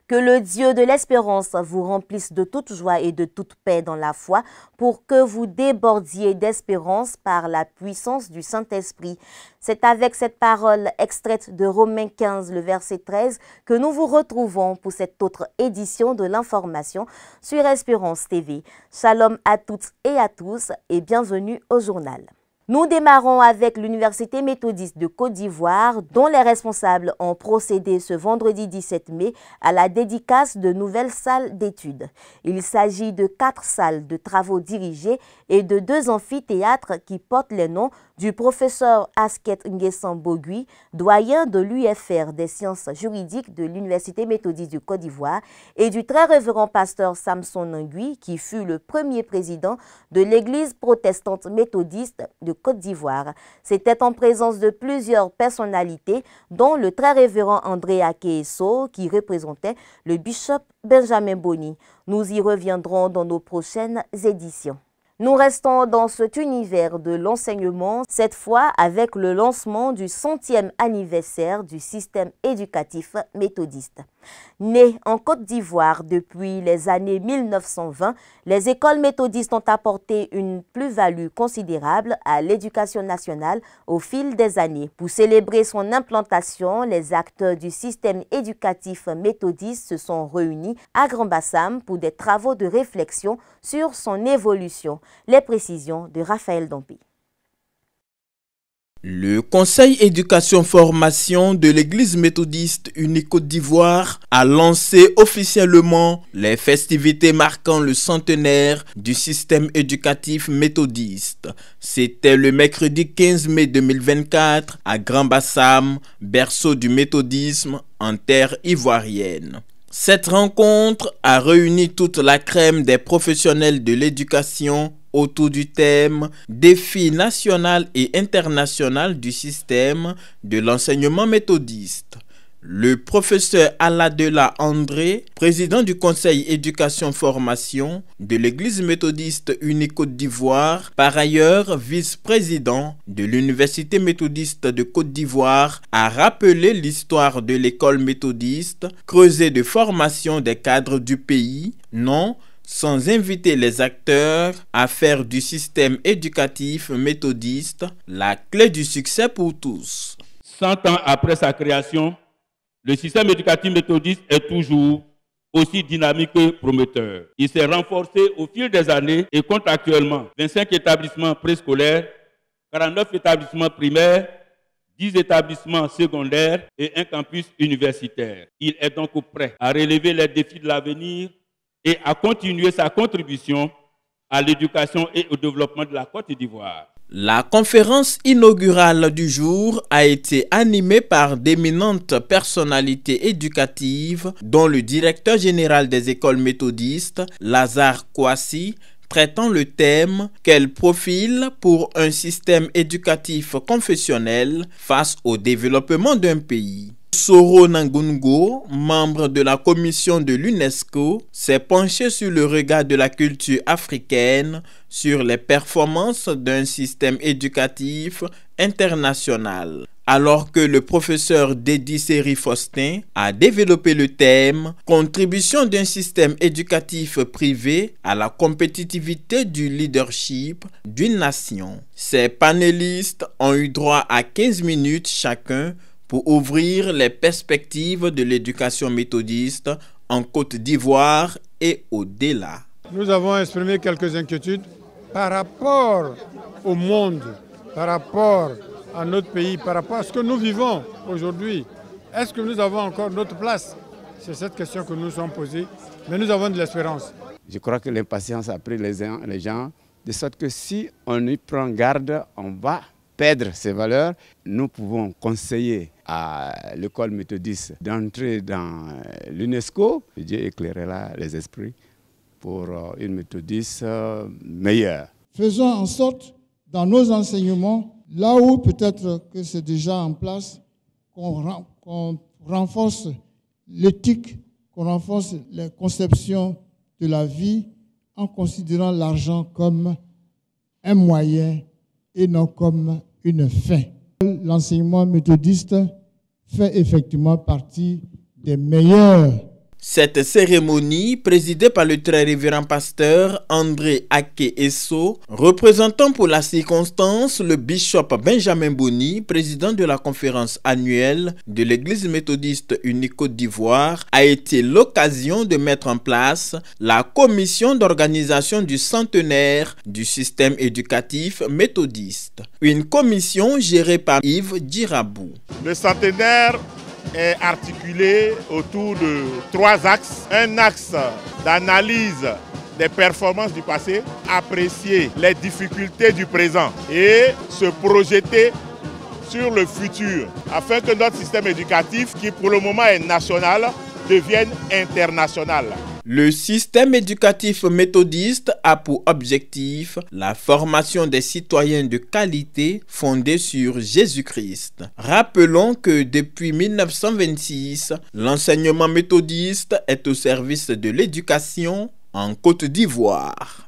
Que le Dieu de l'espérance vous remplisse de toute joie et de toute paix dans la foi pour que vous débordiez d'espérance par la puissance du Saint-Esprit. C'est avec cette parole extraite de Romains 15, le verset 13, que nous vous retrouvons pour cette autre édition de l'information sur Espérance TV. Shalom à toutes et à tous et bienvenue au journal. Nous démarrons avec l'Université méthodiste de Côte d'Ivoire, dont les responsables ont procédé ce vendredi 17 mai à la dédicace de nouvelles salles d'études. Il s'agit de 4 salles de travaux dirigés et de 2 amphithéâtres qui portent les noms du professeur Asket Nguessan Bogui, doyen de l'UFR des sciences juridiques de l'Université méthodiste du Côte d'Ivoire, et du très révérend pasteur Samson Ngui, qui fut le premier président de l'Église protestante méthodiste de Côte d'Ivoire. C'était en présence de plusieurs personnalités, dont le très révérend André Akeeso, qui représentait le bishop Benjamin Boni. Nous y reviendrons dans nos prochaines éditions. Nous restons dans cet univers de l'enseignement, cette fois avec le lancement du 100e anniversaire du système éducatif méthodiste. Nées en Côte d'Ivoire depuis les années 1920, les écoles méthodistes ont apporté une plus-value considérable à l'éducation nationale au fil des années. Pour célébrer son implantation, les acteurs du système éducatif méthodiste se sont réunis à Grand-Bassam pour des travaux de réflexion sur son évolution. Les précisions de Raphaël Dompi. Le Conseil éducation-formation de l'Église méthodiste unie Côte d'Ivoire a lancé officiellement les festivités marquant le centenaire du système éducatif méthodiste. C'était le mercredi 15 mai 2024 à Grand-Bassam, berceau du méthodisme en terre ivoirienne. Cette rencontre a réuni toute la crème des professionnels de l'éducation autour du thème « Défi national et international du système de l'enseignement méthodiste ». Le professeur Aladela André, président du Conseil éducation-formation de l'Église méthodiste unie Côte d'Ivoire, par ailleurs vice-président de l'Université méthodiste de Côte d'Ivoire, a rappelé l'histoire de l'école méthodiste, creusée de formation des cadres du pays, non sans inviter les acteurs à faire du système éducatif méthodiste la clé du succès pour tous. 100 ans après sa création, le système éducatif méthodiste est toujours aussi dynamique que prometteur. Il s'est renforcé au fil des années et compte actuellement 25 établissements préscolaires, 49 établissements primaires, 10 établissements secondaires et un campus universitaire. Il est donc prêt à relever les défis de l'avenir et à continuer sa contribution à l'éducation et au développement de la Côte d'Ivoire. La conférence inaugurale du jour a été animée par d'éminentes personnalités éducatives, dont le directeur général des écoles méthodistes, Lazare Kouassi, traitant le thème « Quel profil pour un système éducatif confessionnel face au développement d'un pays ?» Soro Nangungo, membre de la commission de l'UNESCO, s'est penché sur le regard de la culture africaine sur les performances d'un système éducatif international. Alors que le professeur Dédi Seri Faustin a développé le thème « Contribution d'un système éducatif privé à la compétitivité du leadership d'une nation ». Ces panélistes ont eu droit à 15 minutes chacun pour ouvrir les perspectives de l'éducation méthodiste en Côte d'Ivoire et au-delà. Nous avons exprimé quelques inquiétudes par rapport au monde, par rapport à notre pays, par rapport à ce que nous vivons aujourd'hui. Est-ce que nous avons encore notre place? C'est cette question que nous nous sommes posée, mais nous avons de l'espérance. Je crois que l'impatience a pris les gens, de sorte que si on y prend garde, on va perdre ses valeurs. Nous pouvons conseiller à l'école méthodiste d'entrer dans l'UNESCO. Dieu éclairera les esprits pour une méthodiste meilleure. Faisons en sorte, dans nos enseignements, là où peut-être que c'est déjà en place, qu'on renforce l'éthique, qu'on renforce les conceptions de la vie en considérant l'argent comme un moyen et non comme une fin. L'enseignement méthodiste fait effectivement partie des meilleurs Cette cérémonie, présidée par le très révérend pasteur André Ake Esso, représentant pour la circonstance le bishop Benjamin Boni, président de la conférence annuelle de l'Église méthodiste unie Côte d'Ivoire, a été l'occasion de mettre en place la commission d'organisation du centenaire du système éducatif méthodiste. Une commission gérée par Yves Djirabou. Le centenaire est articulé autour de 3 axes. Un axe d'analyse des performances du passé, apprécier les difficultés du présent et se projeter sur le futur afin que notre système éducatif, qui pour le moment est national, devienne international. Le système éducatif méthodiste a pour objectif la formation des citoyens de qualité fondée sur Jésus-Christ. Rappelons que depuis 1926, l'enseignement méthodiste est au service de l'éducation en Côte d'Ivoire.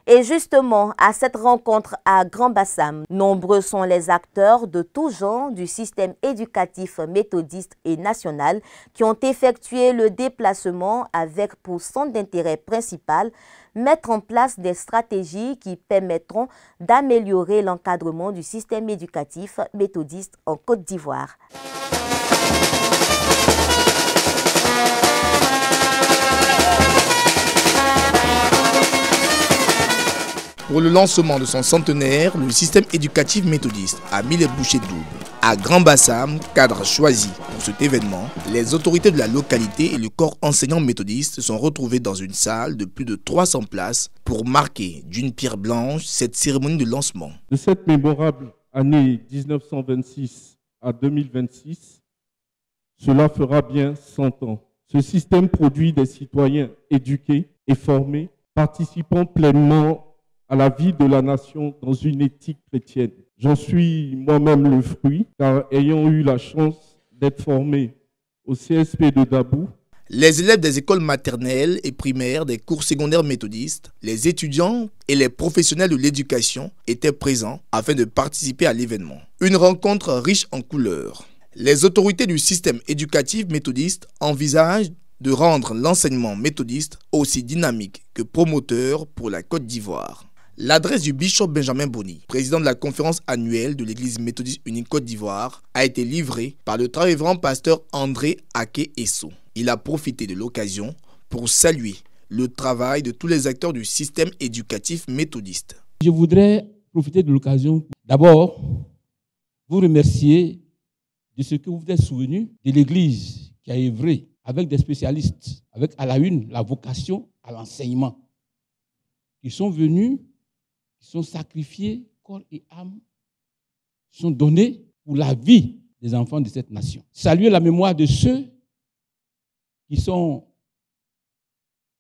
Et justement, à cette rencontre à Grand Bassam, nombreux sont les acteurs de tout genre du système éducatif méthodiste et national qui ont effectué le déplacement avec pour centre d'intérêt principal mettre en place des stratégies qui permettront d'améliorer l'encadrement du système éducatif méthodiste en Côte d'Ivoire. Pour le lancement de son centenaire, le système éducatif méthodiste a mis les bouchées doubles. À Grand Bassam, cadre choisi pour cet événement, les autorités de la localité et le corps enseignant méthodiste se sont retrouvés dans une salle de plus de 300 places pour marquer d'une pierre blanche cette cérémonie de lancement. De cette mémorable année 1926 à 2026, cela fera bien 100 ans. Ce système produit des citoyens éduqués et formés, participant pleinement à la vie de la nation dans une éthique chrétienne. J'en suis moi-même le fruit, car ayant eu la chance d'être formé au CSP de Dabou. Les élèves des écoles maternelles et primaires des cours secondaires méthodistes, les étudiants et les professionnels de l'éducation étaient présents afin de participer à l'événement. Une rencontre riche en couleurs. Les autorités du système éducatif méthodiste envisagent de rendre l'enseignement méthodiste aussi dynamique que promoteur pour la Côte d'Ivoire. L'adresse du bishop Benjamin Boni, président de la conférence annuelle de l'Église méthodiste unie Côte d'Ivoire, a été livrée par le très révérend pasteur André Ake Esso. Il a profité de l'occasion pour saluer le travail de tous les acteurs du système éducatif méthodiste. Je voudrais profiter de l'occasion pour d'abord vous remercier de ce que vous êtes souvenu de l'Église qui a œuvré avec des spécialistes, avec à la une la vocation à l'enseignement, qui sont venus, qui sont sacrifiés, corps et âme, qui sont donnés pour la vie des enfants de cette nation. Saluer la mémoire de ceux qui sont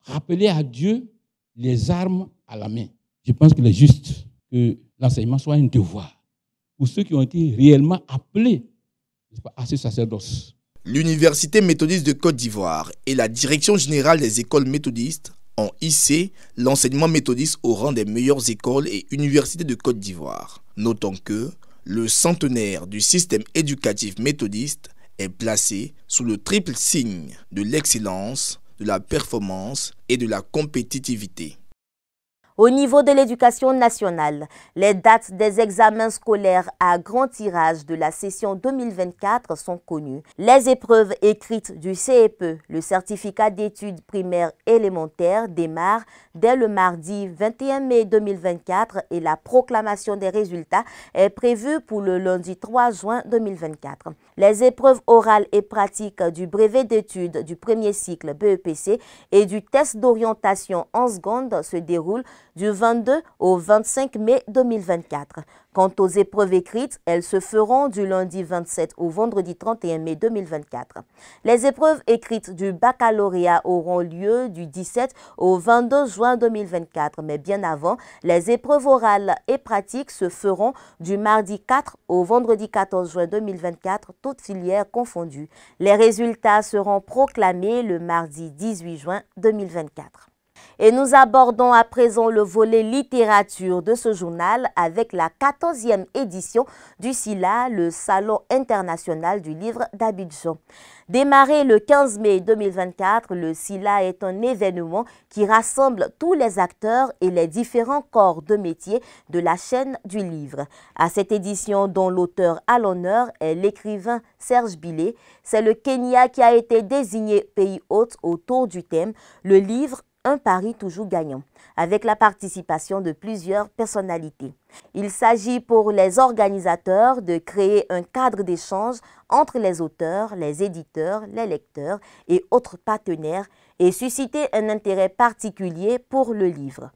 rappelés à Dieu les armes à la main. Je pense qu'il est juste que l'enseignement soit un devoir pour ceux qui ont été réellement appelés à ce sacerdoce. L'Université méthodiste de Côte d'Ivoire et la Direction générale des écoles méthodistes ont hissé l'enseignement méthodiste au rang des meilleures écoles et universités de Côte d'Ivoire. Notons que le centenaire du système éducatif méthodiste est placé sous le triple signe de l'excellence, de la performance et de la compétitivité. Au niveau de l'éducation nationale, les dates des examens scolaires à grand tirage de la session 2024 sont connues. Les épreuves écrites du CEPE, le certificat d'études primaires élémentaires, démarrent dès le mardi 21 mai 2024 et la proclamation des résultats est prévue pour le lundi 3 juin 2024. Les épreuves orales et pratiques du brevet d'études du premier cycle BEPC et du test d'orientation en seconde se déroulent du 22 au 25 mai 2024. Quant aux épreuves écrites, elles se feront du lundi 27 au vendredi 31 mai 2024. Les épreuves écrites du baccalauréat auront lieu du 17 au 22 juin 2024, mais bien avant, les épreuves orales et pratiques se feront du mardi 4 au vendredi 14 juin 2024, toutes filières confondues. Les résultats seront proclamés le mardi 18 juin 2024. Et nous abordons à présent le volet littérature de ce journal avec la 14e édition du SILA, le Salon international du livre d'Abidjan. Démarré le 15 mai 2024, le SILA est un événement qui rassemble tous les acteurs et les différents corps de métier de la chaîne du livre. À cette édition, dont l'auteur à l'honneur est l'écrivain Serge Bilé, c'est le Kenya qui a été désigné pays hôte autour du thème « Le livre, un pari toujours gagnant », avec la participation de plusieurs personnalités. Il s'agit pour les organisateurs de créer un cadre d'échange entre les auteurs, les éditeurs, les lecteurs et autres partenaires et susciter un intérêt particulier pour le livre.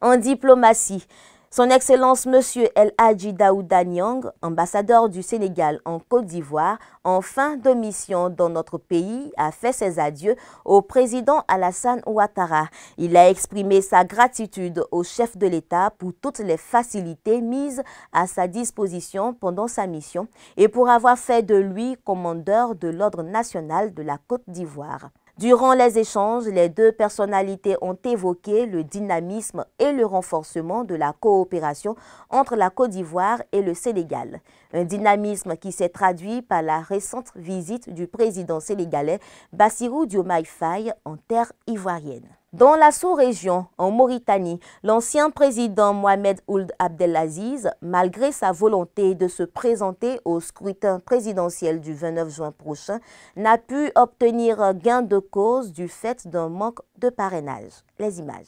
En diplomatie, Son Excellence Monsieur El Hadji Daouda Niang, ambassadeur du Sénégal en Côte d'Ivoire, en fin de mission dans notre pays, a fait ses adieux au président Alassane Ouattara. Il a exprimé sa gratitude au chef de l'État pour toutes les facilités mises à sa disposition pendant sa mission et pour avoir fait de lui commandeur de l'Ordre national de la Côte d'Ivoire. Durant les échanges, les deux personnalités ont évoqué le dynamisme et le renforcement de la coopération entre la Côte d'Ivoire et le Sénégal. Un dynamisme qui s'est traduit par la récente visite du président sénégalais Bassirou Diomaye Faye en terre ivoirienne. Dans la sous-région, en Mauritanie, l'ancien président Mohamed Ould Abdelaziz, malgré sa volonté de se présenter au scrutin présidentiel du 29 juin prochain, n'a pu obtenir gain de cause du fait d'un manque de parrainage. Les images.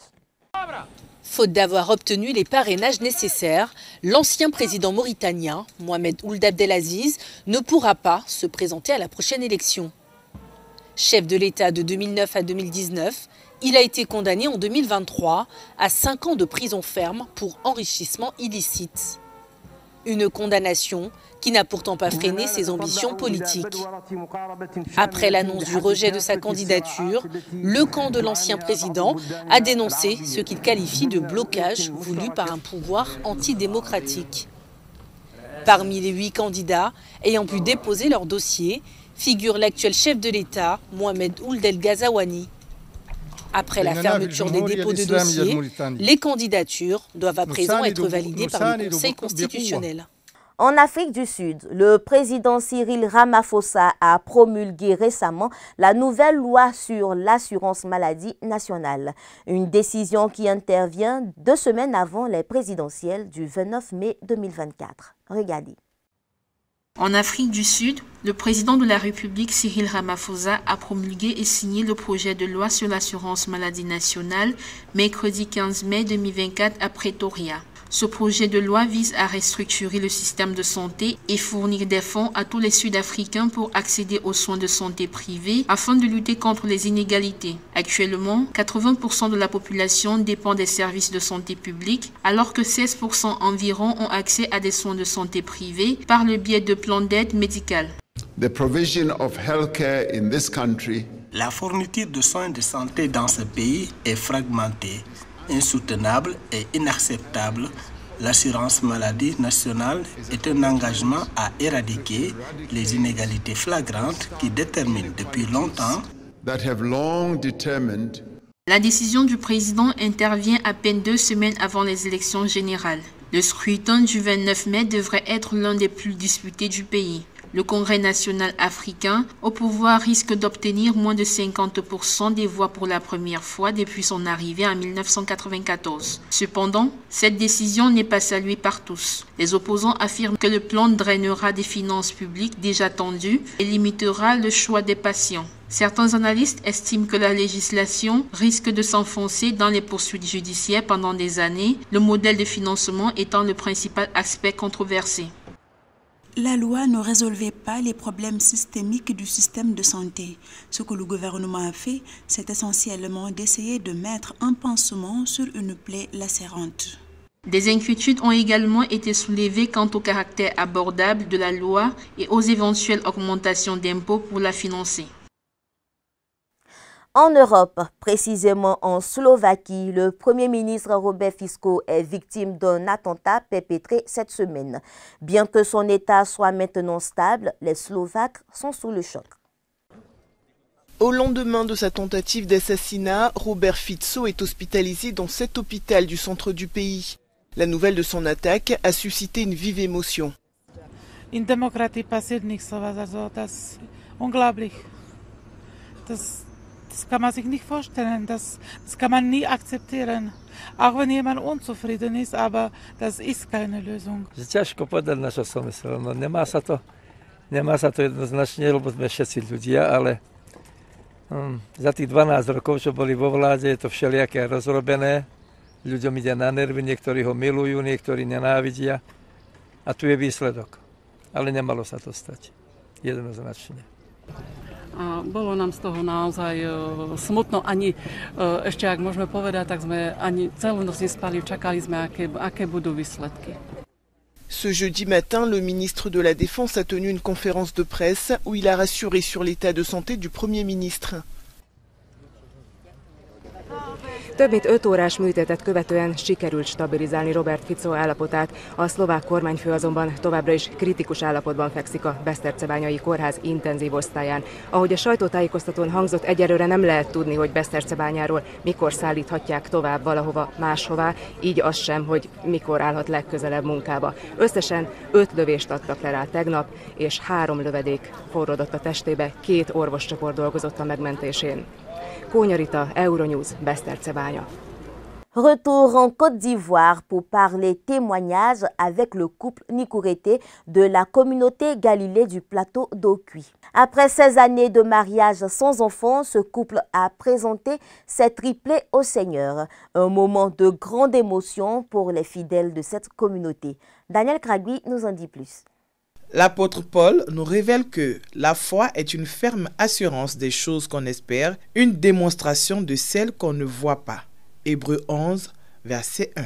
Faute d'avoir obtenu les parrainages nécessaires, l'ancien président mauritanien, Mohamed Ould Abdelaziz, ne pourra pas se présenter à la prochaine élection. Chef de l'État de 2009 à 2019, il a été condamné en 2023 à 5 ans de prison ferme pour enrichissement illicite. Une condamnation qui n'a pourtant pas freiné ses ambitions politiques. Après l'annonce du rejet de sa candidature, le camp de l'ancien président a dénoncé ce qu'il qualifie de blocage voulu par un pouvoir antidémocratique. Parmi les 8 candidats ayant pu déposer leur dossier, figure l'actuel chef de l'État, Mohamed Ould El Ghazouani. Après la fermeture des dépôts de dossiers, les candidatures doivent à présent être validées par le Conseil constitutionnel. En Afrique du Sud, le président Cyril Ramaphosa a promulgué récemment la nouvelle loi sur l'assurance maladie nationale. Une décision qui intervient 2 semaines avant les présidentielles du 29 mai 2024. Regardez. En Afrique du Sud, le président de la République, Cyril Ramaphosa, a promulgué et signé le projet de loi sur l'assurance maladie nationale mercredi 15 mai 2024 à Pretoria. Ce projet de loi vise à restructurer le système de santé et fournir des fonds à tous les Sud-Africains pour accéder aux soins de santé privés afin de lutter contre les inégalités. Actuellement, 80% de la population dépend des services de santé publique, alors que 16% environ ont accès à des soins de santé privés par le biais de plans d'aide médicale. La fourniture de soins de santé dans ce pays est fragmentée, insoutenable et inacceptable. L'assurance maladie nationale est un engagement à éradiquer les inégalités flagrantes qui déterminent depuis longtemps. La décision du président intervient à peine 2 semaines avant les élections générales. Le scrutin du 29 mai devrait être l'un des plus disputés du pays. Le Congrès national africain au pouvoir risque d'obtenir moins de 50% des voix pour la première fois depuis son arrivée en 1994. Cependant, cette décision n'est pas saluée par tous. Les opposants affirment que le plan drainera des finances publiques déjà tendues et limitera le choix des patients. Certains analystes estiment que la législation risque de s'enfoncer dans les poursuites judiciaires pendant des années, le modèle de financement étant le principal aspect controversé. La loi ne résolvait pas les problèmes systémiques du système de santé. Ce que le gouvernement a fait, c'est essentiellement d'essayer de mettre un pansement sur une plaie lacérante. Des inquiétudes ont également été soulevées quant au caractère abordable de la loi et aux éventuelles augmentations d'impôts pour la financer. En Europe, précisément en Slovaquie, le Premier ministre Robert Fico est victime d'un attentat perpétré cette semaine. Bien que son état soit maintenant stable, les Slovaques sont sous le choc. Au lendemain de sa tentative d'assassinat, Robert Fitso est hospitalisé dans cet hôpital du centre du pays. La nouvelle de son attaque a suscité une vive émotion. In Demokratie passiert nichts sowas, also das ist unglaublich. Das kann man sich nicht vorstellen, das kann man nie akzeptieren. Auch wenn jemand unzufrieden ist, aber das ist keine Lösung. Ťažko povedať, na čo som myslel. No, nemá sa to jednoznačne, lebo sme všetci ľudia, ale za tých 12 rokov, čo boli vo vláde, je to všelijaké rozrobené. Ľuďom ide na nervy, niektorí ho milujú, niektorí nenávidia. A tu je výsledok. Ale nemalo sa to stať. Jednoznačne. A bolo nám z toho naozaj smutno. Ani ešte, ak môžeme povedať, tak sme ani celú noc nespali, čakali sme, aké budú výsledky. Ce jeudi matin, le ministre de la Défense a tenu une conférence de presse où il a rassuré sur l'état de santé du Premier ministre. Több mint 5 órás műtétet követően sikerült stabilizálni Robert Fico állapotát, a szlovák kormányfő azonban továbbra is kritikus állapotban fekszik a Besztercebányai kórház intenzív osztályán. Ahogy a sajtótájékoztatón hangzott, egyelőre nem lehet tudni, hogy Besztercebányáról mikor szállíthatják tovább valahova máshová, így az sem, hogy mikor állhat legközelebb munkába. Összesen 5 lövést adtak le rá tegnap, és 3 lövedék forródott a testébe, 2 orvoscsoport dolgozott a megmentésén. Kónya, Euronews, Besztercebánya. Retour en Côte d'Ivoire pour parler témoignages avec le couple Nikourété de la communauté Galilée du plateau d'Okui. Après 16 années de mariage sans enfant, ce couple a présenté ses triplés au Seigneur. Un moment de grande émotion pour les fidèles de cette communauté. Daniel Kragui nous en dit plus. L'apôtre Paul nous révèle que la foi est une ferme assurance des choses qu'on espère, une démonstration de celles qu'on ne voit pas. Hébreux 11, verset 1.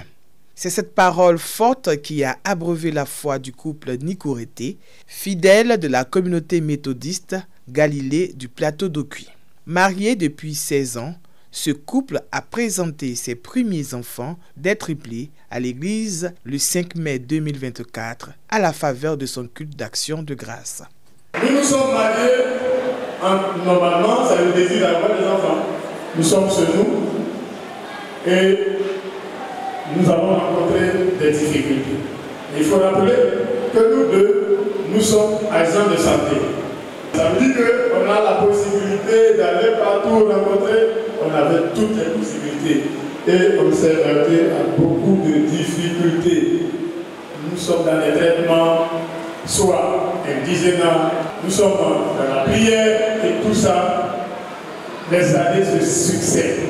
C'est cette parole forte qui a abreuvé la foi du couple Nikourété, fidèle de la communauté méthodiste Galilée du plateau d'Okui. Marié depuis 16 ans, ce couple a présenté ses premiers enfants des triplés à l'église le 5 mai 2024 à la faveur de son culte d'action de grâce. Nous nous sommes mariés, normalement, ça le désir d'avoir des enfants. Nous sommes chez nous et nous avons rencontré des difficultés. Il faut rappeler que nous deux, nous sommes agents de santé. Ça veut dire qu'on a la possibilité d'aller partout rencontrer. On avait toutes les possibilités et on s'est heurté à beaucoup de difficultés. Nous sommes dans les traitements, soit indigénats, nous sommes dans la prière et tout ça. Les années se succèdent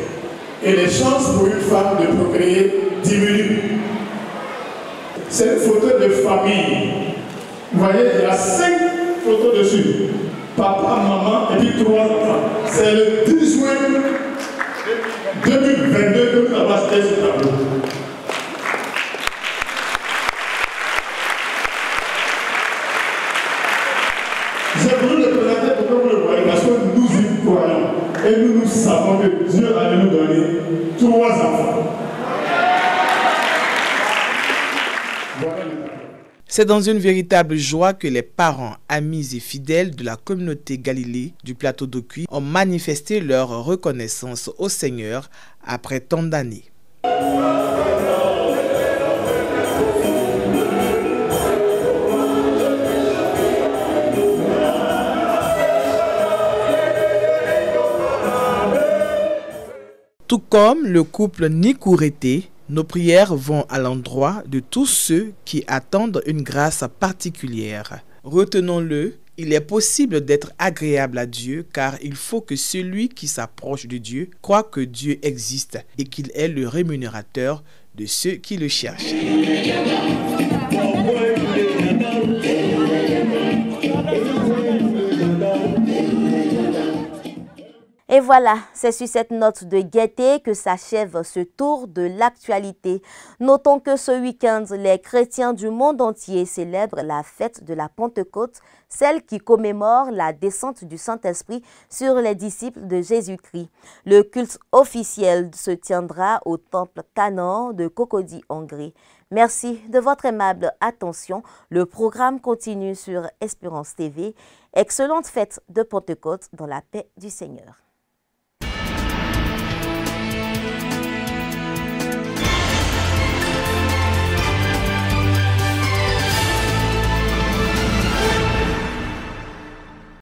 et les chances pour une femme de procréer diminuent. C'est une photo de famille. Vous voyez, il y a 5 photos dessus. Papa, maman et puis 3 enfants. C'est le 10 juin 2022 que nous avons acheté ce tableau. J'ai voulu le présenter pour que vous le voyez parce que nous y croyons. Et nous savons que Dieu allait nous donner 3 enfants. C'est dans une véritable joie que les parents, amis et fidèles de la communauté Galilée du plateau d'Okui ont manifesté leur reconnaissance au Seigneur après tant d'années. Tout comme le couple Nikourété, nos prières vont à l'endroit de tous ceux qui attendent une grâce particulière. Retenons-le, il est possible d'être agréable à Dieu car il faut que celui qui s'approche de Dieu croit que Dieu existe et qu'il est le rémunérateur de ceux qui le cherchent. Et voilà, c'est sur cette note de gaieté que s'achève ce tour de l'actualité. Notons que ce week-end, les chrétiens du monde entier célèbrent la fête de la Pentecôte, celle qui commémore la descente du Saint-Esprit sur les disciples de Jésus-Christ. Le culte officiel se tiendra au temple Canaan de Cocody, Hongrie. Merci de votre aimable attention. Le programme continue sur Espérance TV. Excellente fête de Pentecôte dans la paix du Seigneur.